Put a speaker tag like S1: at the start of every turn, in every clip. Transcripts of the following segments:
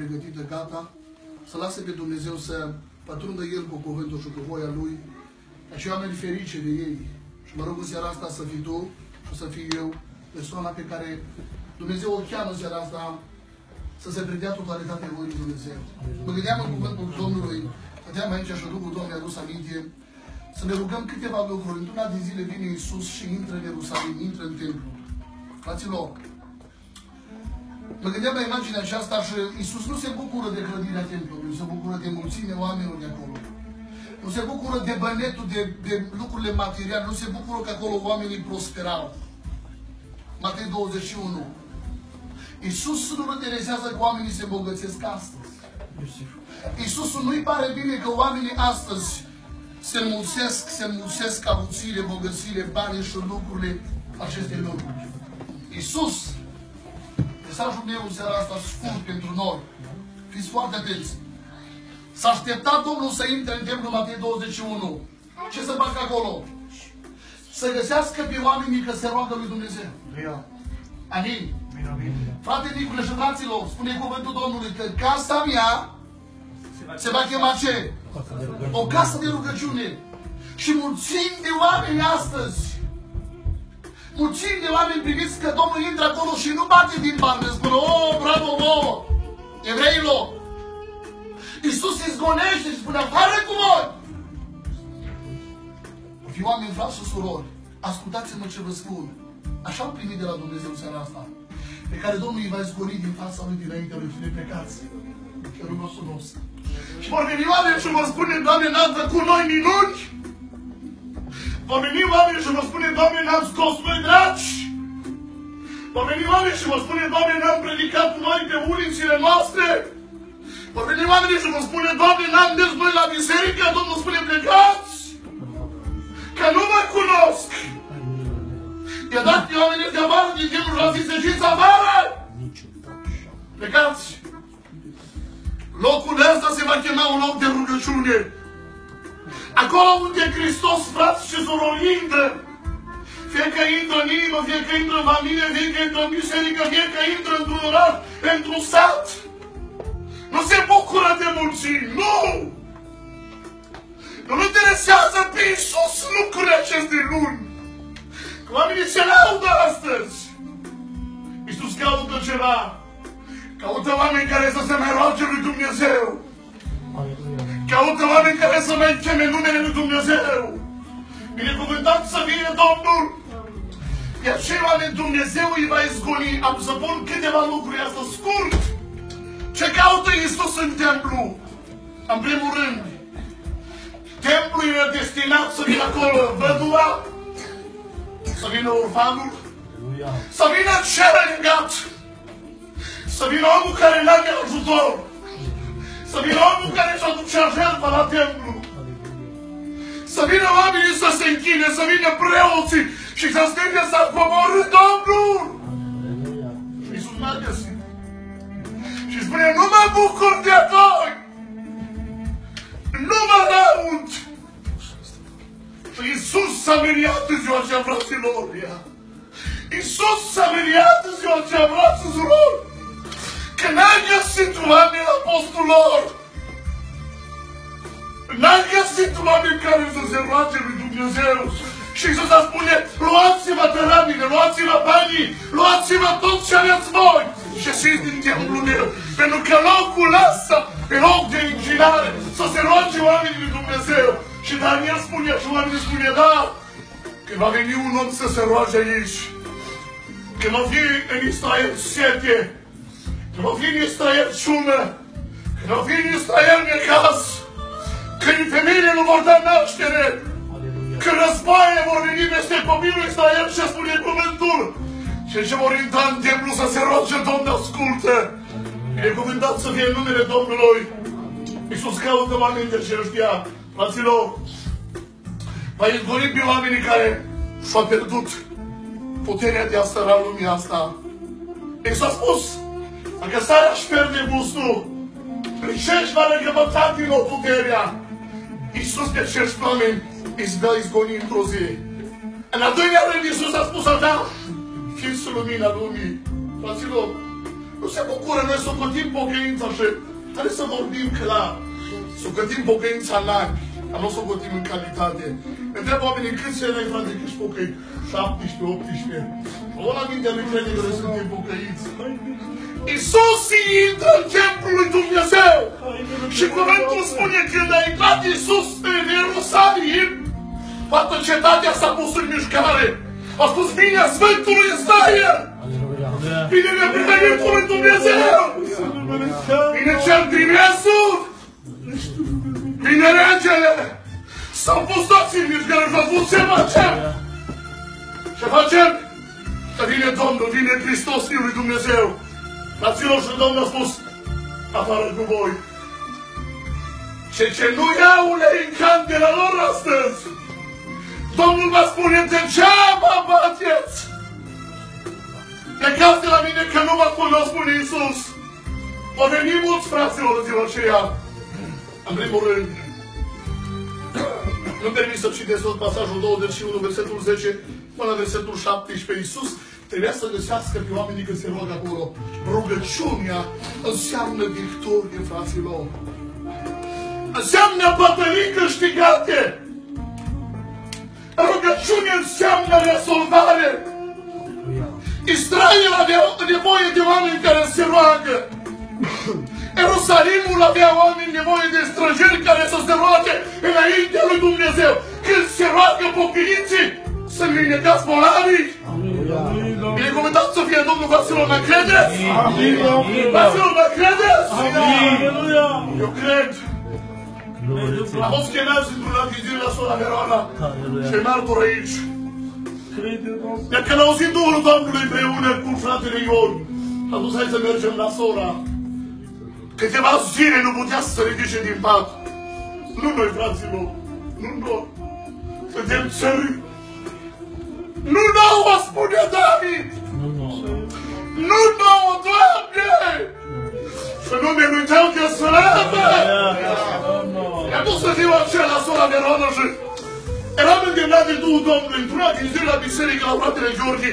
S1: pregătită, gata, să lase pe Dumnezeu să pătrundă El cu cuvântul și cu voia Lui, ca și oameni ferice de ei. Și mă rog în seara asta să fii tu și să fiu eu, persoana pe care Dumnezeu o cheamă în seara asta să se predea totalitatea voii lui Dumnezeu. Mă gândeam în cuvântul Domnului, stăteam aici și Duhul Domnului mi-a adus aminte, să ne rugăm câteva lucruri. Într-una din zile vine Iisus și intră în Ierusalim, intră în templu. Fraților, mă gândeam la imaginea aceasta și Iisus nu se bucură de clădirea templului, nu se bucură de mulțimea oamenilor de acolo. Nu se bucură de bănetul, de lucrurile materiale, nu se bucură că acolo oamenii prosperau. Matei 21. Iisus nu îl interesează că oamenii se îmbogățesc astăzi. Iisus nu-i pare bine că oamenii astăzi se înmulțesc avuțiile, bogățiile, banii și lucrurile acestei lucruri. Iisus, mesajul meu în seara asta scurt pentru noi, fiți foarte atenți. S-a așteptat Domnul să intre în templul Matei 21. Ce să facă acolo? Să găsească pe oamenii că se roagă lui Dumnezeu. Amin. Frate Nicule și fraților, spune cuvântul Domnului că casa mea se va chema ce? O casă de rugăciune. Și mulțimi de oameni astăzi, mulțimi de oameni priviți că Domnul intră acolo și nu bate din bani, spune, oh, bravo, nouă, evreilor. Iisus se zgonește și spune, afară cu voi! Fi oameni, frați și surori, ascultați-mă ce vă spun. Așa am primit de la Dumnezeu seara asta, pe care Domnul îi va zgoni din fața lui dinaintea lui fii plecați. Cerul nostru nostru. Și vor veni oameni și vor spune, Doamne, n-am făcut noi minuni? Vor veni oameni și vor spune, Doamne, n-am scos noi draci? Vor veni oameni și vor spune, Doamne, n-am predicat noi pe ulițile noastre? Vor veni oameni și vor spune, Doamne, n-am mers noi la biserică? Domnul spune, plecați! Că nu mă cunosc! I-a dat pe oamenii de afară din timpul și a zis, ieșiți afară! Plecați! Locul ăsta se va chema un loc de rugăciune. Acolo unde Hristos, frați și surori, intră. Fie că intră în inimă, fie că intră în familie, fie că intră în biserică, fie că intră într-un oraș, într-un sat. Nu se bucură de mulțimi, nu! Nu-L interesează pe Iisus lucrurile aceste luni. Că oamenii se laudă astăzi. Iisus caută ceva. Caută oameni care să se mai roage lui Dumnezeu. Caută oameni care să mai cheme numele lui Dumnezeu. Binecuvântat să fie Domnul. De acei oameni Dumnezeu îi va izgoni. Am să pun câteva lucruri asta scurt. Ce caută Iisus în templu? În primul rând, templul era destinat să vină acolo văduva, să vină orfanul, să vină celălalt, să vină omul care n-are ajutor, să vină omul care și aducea jertfa la templu, să vină oamenii să se închine, să vină preoții și să strige să coborâ Domnul. Și Iisus n-a găsit. Și spune, nu mă bucur de voi, nu mă laud. Și Iisus s-a miriat în ziua aceea, fraților. Iisus s-a miriat în ziua aceea, fraților, că n-a găsit oameni la postul lor. N-a găsit oameni care să se roage lui Dumnezeu. Și Iisus a spune, luați-vă tărabile, luați-vă banii, luați-vă tot ce aveți voi și ieșiți din templul meu. Pentru că locul ăsta e loc de închinare, să se roage oamenii lui Dumnezeu. Și Daniel spune și oamenii spune, da, când va veni un om să se roage aici, când va fi în Israel sete, când va fi în Israel ciumă, când va fi în Israel necaz, când femeile nu vor da naștere, când războaie vor veni peste copilul Israel și spune cuvântul, și ce vor intra în templu să se roage, Domnul ascultă. Binecuvântat să fie numele Domnului. Iisus caută oameni de aceștia. Fraților, va izgoni pe oamenii care și-au pierdut puterea de a săra lumea asta. I s-a spus, dacă sarea își pierde gustul, prin ce își va recăpăta din nou puterea? Iisus pe acești oameni îți va izgoni într-o zi. În al doilea rând, Iisus a spus așa, fiți lumina lumii. Fraților, nu se bucură, noi socotim pocăința și trebuie să vorbim clar. Socotim pocăința în ani, dar nu socotim în calitate. Întreb oamenii câți ani ai, frate, că ești pocăit? 17, 18. O la mintea lui crede că suntem pocăiți. Iisus intră în templul lui Dumnezeu. Și cuvântul spune că când a intrat Iisus în Ierusalim, toată cetatea s-a pus în mișcare. A spus, vine Sfântul lui Israel. Vine neprihănitul lui Dumnezeu. Vine cel trimesul. Vine regele. S-au pus toți în mișcare și au spus, ce facem? Ce facem? Că vine Domnul, vine Hristos, Fiul lui Dumnezeu. Fraților, și Domnul a spus, afară cu voi. Ce nu iau ulei în candela lor astăzi, Domnul va spune, degeaba bateți. Plecați de la mine că nu mă cunosc, spune Iisus. Au venit mulți fraților în ziua aceea. În primul rând, nu-mi permis să citesc tot pasajul 21, versetul 10 până la versetul 17. Iisus trebuia să găsească pe oamenii când se roagă acolo. Rugăciunea înseamnă victorie, fraților. Înseamnă bătălii câștigate. Rugăciunea înseamnă rezolvare. Israel avea nevoie de oameni care se roagă. Ierusalimul avea oameni nevoie de străjeri care să se roage înaintea lui Dumnezeu. Când se roagă pocăiții, sunt vindecați bolnavii. Binecuvântat să fie Domnul, fraților, mă credeți? Fraților, mă credeți? Eu cred. Am fost chemați într-una vizire la sora Veroana și martor aici. Iar când a auzit Duhul Domnului împreună cu fratele Ion, a spus, hai să mergem la sora. Câteva zile nu putea să se ridice din pat. Nu noi, fraților, nu noi. Suntem țări. Nu nouă, spune David! Nu nouă, Doamne! Și nu mi-am uitat că slavă! I-am dus să fiu aceea la sora Veroana și eram îndemnat de Duhul Domnului. Într-una din zile la biserică la fratele George,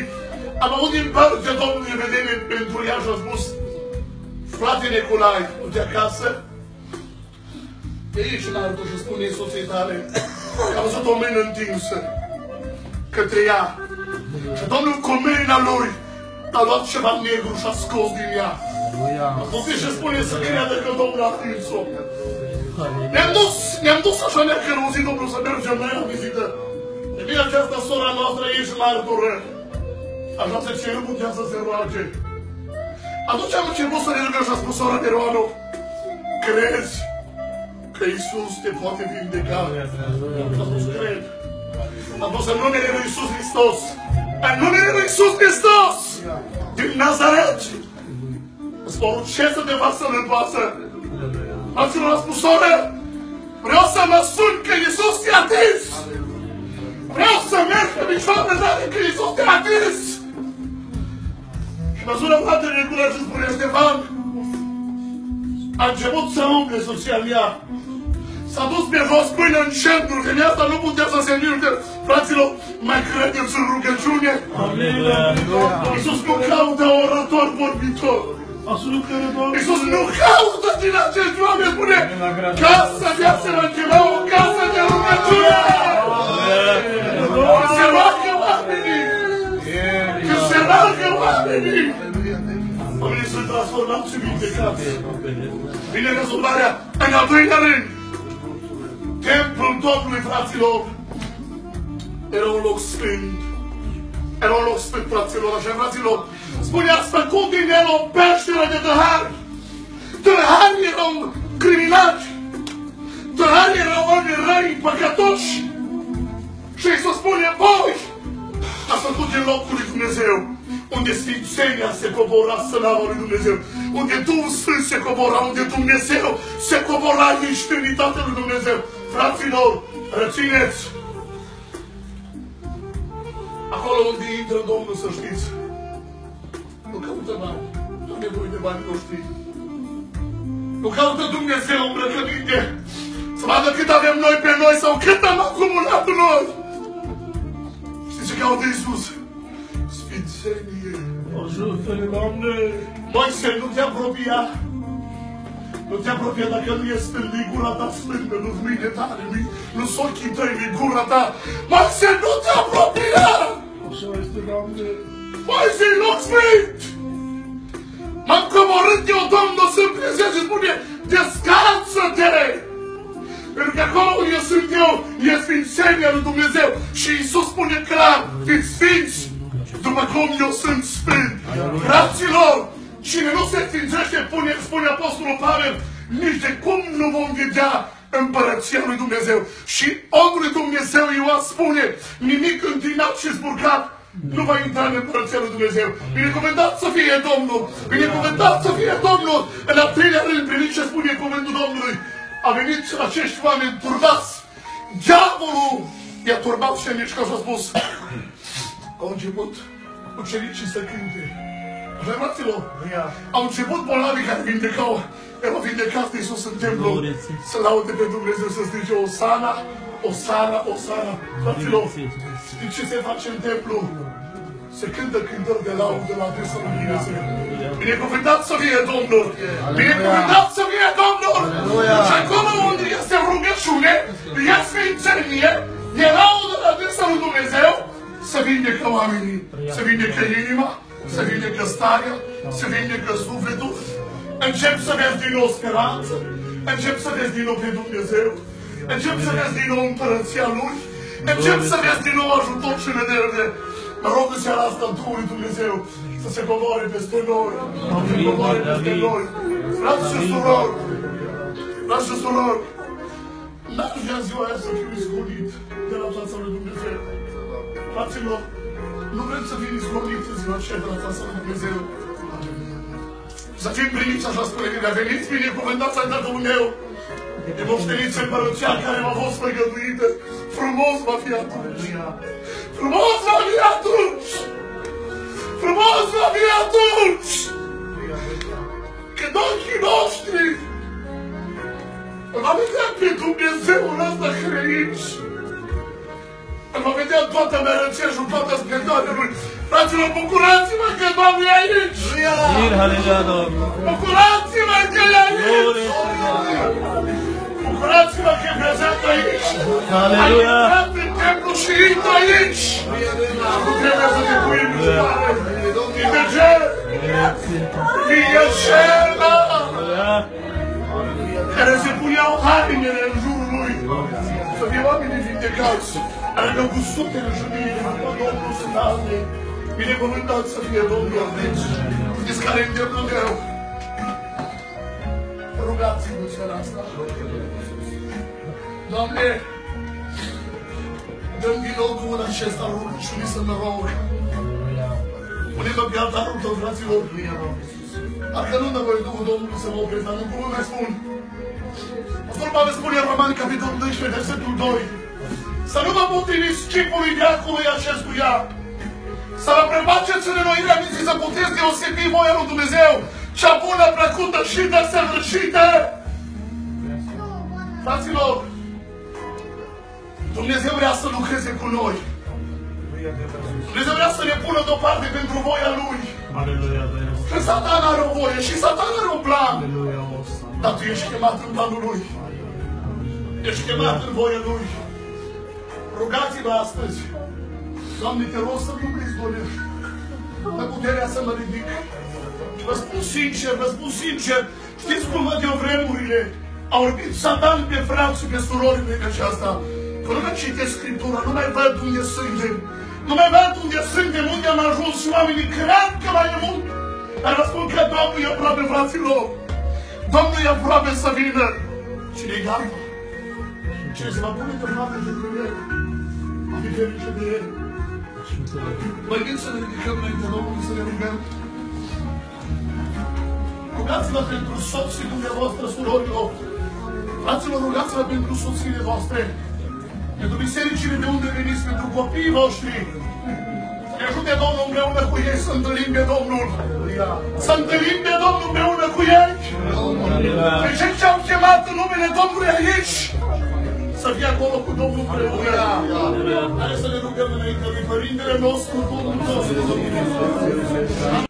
S1: am avut din partea Domnului vedere pentru ea și a spus, frate Neculai, du-te acasă. De aici în altul și spune soției tale că a văzut o mână întinsă către ea. Și Domnul cu mâna lui a luat ceva negru și a scos din ea. A spus și spune să creadă că Domnul a atins-o. Ne-am dus așa necăruzit Domnul să mergem la ea în vizită. E bine, această sora noastră aici martoră. Așa se ce nu putea să se roage. Atunci am început să ne rugăm și a spus sora Veroana, crezi că Iisus te poate vindeca? A spus, cred. A spus în numele lui Iisus Hristos. În numele lui Iisus Hristos din Nazaret îți poruncesc să te fac sănătoasă. Fraților, a spus, soră, vreau să mă sun că Iisus te-a atins. Vreau să merg pe picioare tale că Iisus te-a atins. Și mă sună fratele Neculai și spune, Ștefan, a început să umble soția mea. S-a dus pe jos până în centru, că de asta nu putea să se miște. Fraților, mai credeți în rugăciune? Iisus nu caută orator vorbitor. Iisus nu caută din acești oameni, spune, casa mea se va chema o casă de rugăciune. Că se roagă oamenii. Că se roagă oamenii. Oamenii sunt transformați și vindecați. Vine rezolvarea în al doilea rând. Templul Domnului, fraților, era un loc sfânt. Era un loc sfânt, fraților, așa, fraților. Spune, ați făcut din el o peșteră de tăhari. Tăhari erau criminali. Tăhari erau oameni răi, păcătoși. Și Iisus spune, voi ați făcut din locul lui Dumnezeu, unde sfințenia se cobora, slava lui Dumnezeu, unde Duhul Sfânt se cobora, unde Dumnezeu se cobora în sfântitatea lui Dumnezeu. Fraților, rețineți! Acolo unde intră Domnul, să știți, nu caută bani, nu am nevoie de bani noștri. Nu caută Dumnezeu îmbrăcăminte, să vadă cât avem noi pe noi sau cât am acumulat noi. Știți ce caută Iisus? Sfințenie. Ajută-ne, Doamne! Moise, nu te apropia. Nu te apropia dacă nu e sfânt, nu-i gura ta sfântă, nu-ți mâine tale, nu-s ochii tăi, nu-i gura ta. Moise, nu te apropia!
S2: Așa este, Doamne.
S1: Moise, e loc sfânt! M-am coborât eu, Domnul, să-mi prezent și spune, descalță-te! Pentru că acolo unde eu sunt eu, e sfințenia lui Dumnezeu. Și Iisus spune clar, fiți sfinți, după cum eu sunt sfânt. Fraților, cine nu se sfințește, spune Apostolul Pavel, nici de cum nu vom vedea împărăția lui Dumnezeu. Și omul lui Dumnezeu Ioan spune, nimic întinat și zburcat nu va intra în împărăția lui Dumnezeu. Binecuvântat să fie Domnul! Binecuvântat să fie Domnul! În al treilea rând, priviți ce spune cuvântul Domnului. A venit acești oameni turbați. Diavolul i-a turbat și mișcă și a spus, au început ucenicii să cânte. Așa, fraților, au început bolnavii care vindecau. Erau vindecați de Iisus în templu. Să laude pe Dumnezeu, să strige Osana, Osana, Osana. Fraților, știți ce se face în templu? Se cântă cântări de laudă la adresa lui Dumnezeu. Binecuvântat să fie Domnul! Binecuvântat să fie Domnul! Și acolo unde este rugăciune, e sfințenie, e laudă la adresa lui Dumnezeu, să vindecă oamenii, să vindecă inima, să vindecă starea, să vindecă sufletul. Încep să vezi din nou speranță, încep să vezi din nou pe Dumnezeu, încep să vezi din nou împărăția Lui, încep să vezi din nou ajutor și nădejde. Mă rog în seara asta Duhul lui Dumnezeu să se coboare peste noi, să se coboare peste noi. Frați și surori, frați și surori, n-aș vrea ziua aia să fiu izgonit de la fața lui Dumnezeu. Fraților, nu vrem să fim izgonit în ziua aceea de la fața lui Dumnezeu. Să fim primiți, așa spune Biblia, veniți binecuvântați ai Tatălui meu, de moșteniți împărăția care v-a fost pregătuită. Frumos va fi atunci. Frumos va fi atunci! Frumos va fi atunci! Când ochii noștri îl va vedea pe Dumnezeul ăsta creici, îl va vedea toată merăția și toată splendoarea Lui. Fraților, bucurați-vă că Doamne e aici! Bucurați-vă că e aici! Bucurați-vă că e prezent aici! Ai intrat în templu și intră aici! Nu trebuie să te pui în picioare! De ce? Fie acela care se puneau hainele în jurul lui să fie oamenii vindecați, ale gustutele și mine, după Domnul sunt alte. Binecuvântat să fie Domnul. Știți care e îndemnul meu? Rugați-vă seara asta. Doamne, dă-mi din nou Duhul acesta rugăciunii să mă rog. Pune-mă pe altarul tău, fraților. Parcă nu dă voi Duhul Domnului să mă opresc, dar nu cum îmi spun. Apostolul Pavel spune în Romani, capitolul 12, versetul 2. Să nu vă potriviți chipului veacului acestuia, să vă prefaceți în înnoirea minții, să puteți deosebi voia lui Dumnezeu, cea bună, plăcută și desăvârșită. Fraților, Dumnezeu vrea să lucreze cu noi. Dumnezeu vrea să ne pună deoparte pentru voia Lui. Că Satan are o voie și Satan are un plan. Dar tu ești chemat în planul Lui. Ești chemat în voia Lui. Rugați-vă astăzi. Doamne, te rog să nu mă izgonești. Dă puterea să mă ridic. Vă spun sincer, știți cum văd eu vremurile? Au orbit Satan pe frați și pe surori pe aceasta. Până când citesc Scriptura, nu mai văd unde suntem. Nu mai văd unde suntem, unde am ajuns și oamenii cred că mai e mult. Dar vă spun că Domnul e aproape, fraților. Domnul e aproape să vină. Cine e gata? Cine se va pune pe parte pentru El? Va fi ferice de El. Mă gând să ne ridicăm înainte Domnului, să ne rugăm. Rugați-vă pentru soții dumneavoastră, surorilor. Fraților, rugați-vă pentru soțiile voastre, pentru bisericile de unde veniți, pentru copiii voștri. Ne ajute Domnul împreună cu ei să întâlnim pe Domnul. Să întâlnim pe Domnul împreună cu ei. Pe cei ce au chemat în numele Domnului aici, să fie acolo cu Domnul împreună. Hai să ne rugăm înainte lui Părintele nostru, Domnul nostru.